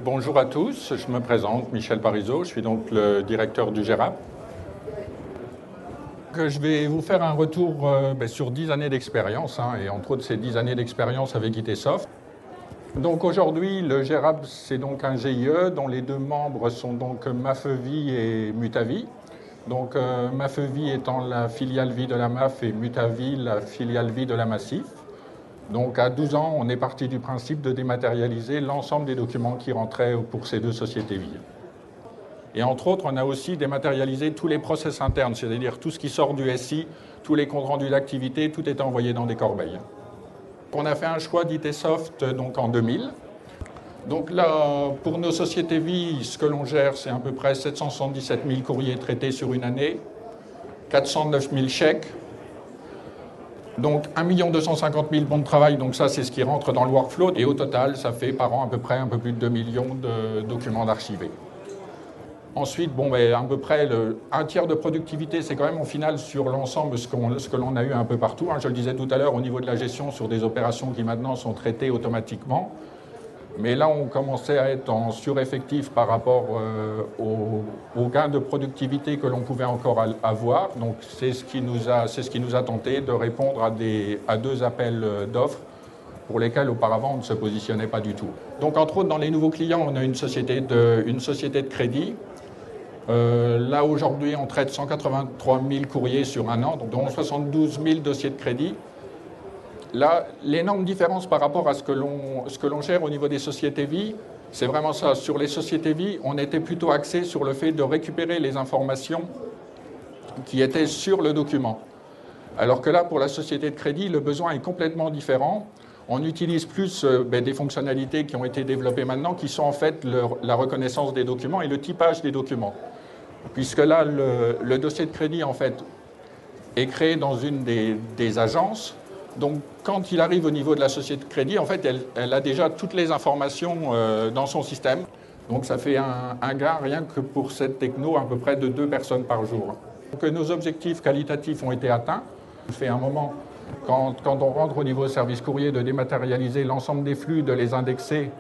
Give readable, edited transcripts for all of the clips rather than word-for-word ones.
Bonjour à tous, je me présente, Michel Parizeau, je suis donc le directeur du GERAP. Je vais vous faire un retour sur 10 années d'expérience, et entre autres ces 10 années d'expérience avec ITsoft. Donc aujourd'hui, le GERAP, c'est donc un GIE dont les deux membres sont donc MAF-Vie et Mutavie. Donc MAF-Vie étant la filiale vie de la MAF et Mutavie la filiale vie de la Massif. Donc à 12 ans, on est parti du principe de dématérialiser l'ensemble des documents qui rentraient pour ces deux sociétés vie. Et entre autres, on a aussi dématérialisé tous les process internes, c'est-à-dire tout ce qui sort du SI, tous les comptes rendus d'activité, tout est envoyé dans des corbeilles. On a fait un choix d'ITsoft donc en 2000. Donc là, pour nos sociétés vie, ce que l'on gère, c'est à peu près 777 000 courriers traités sur une année, 409 000 chèques, donc 1 250 000 bons de travail, donc ça c'est ce qui rentre dans le workflow, et au total ça fait par an à peu près un peu plus de 2 millions de documents d'archivés. Ensuite, à peu près un tiers de productivité, c'est quand même au final sur l'ensemble ce que l'on a eu un peu partout. Je le disais tout à l'heure, au niveau de la gestion sur des opérations qui maintenant sont traitées automatiquement. Mais là, on commençait à être en sureffectif par rapport aux gains de productivité que l'on pouvait encore avoir. Donc, c'est ce qui nous a tenté de répondre à deux appels d'offres pour lesquels auparavant on ne se positionnait pas du tout. Donc, entre autres, dans les nouveaux clients, on a une société de crédit. Là, aujourd'hui, on traite 183 000 courriers sur un an, dont 72 000 dossiers de crédit. Là, l'énorme différence par rapport à ce que l'on gère au niveau des sociétés vie, c'est vraiment ça. Sur les sociétés vie, on était plutôt axé sur le fait de récupérer les informations qui étaient sur le document. Alors que là, pour la société de crédit, le besoin est complètement différent. On utilise plus des fonctionnalités qui ont été développées maintenant, qui sont en fait la reconnaissance des documents et le typage des documents. Puisque là, le dossier de crédit, en fait, est créé dans une des agences. Donc, quand il arrive au niveau de la société de crédit, en fait, elle a déjà toutes les informations dans son système. Donc, ça fait un gain rien que pour cette techno, à peu près de 2 personnes par jour. Donc, nos objectifs qualitatifs ont été atteints. Ça fait un moment, quand on rentre au niveau service courrier, de dématérialiser l'ensemble des flux, de les indexer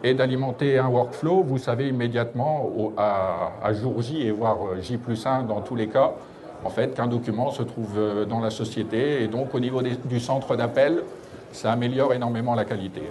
et d'alimenter un workflow, vous savez immédiatement, à jour J et voire J+1 dans tous les cas, en fait, qu'un document se trouve dans la société et donc au niveau du centre d'appel, ça améliore énormément la qualité.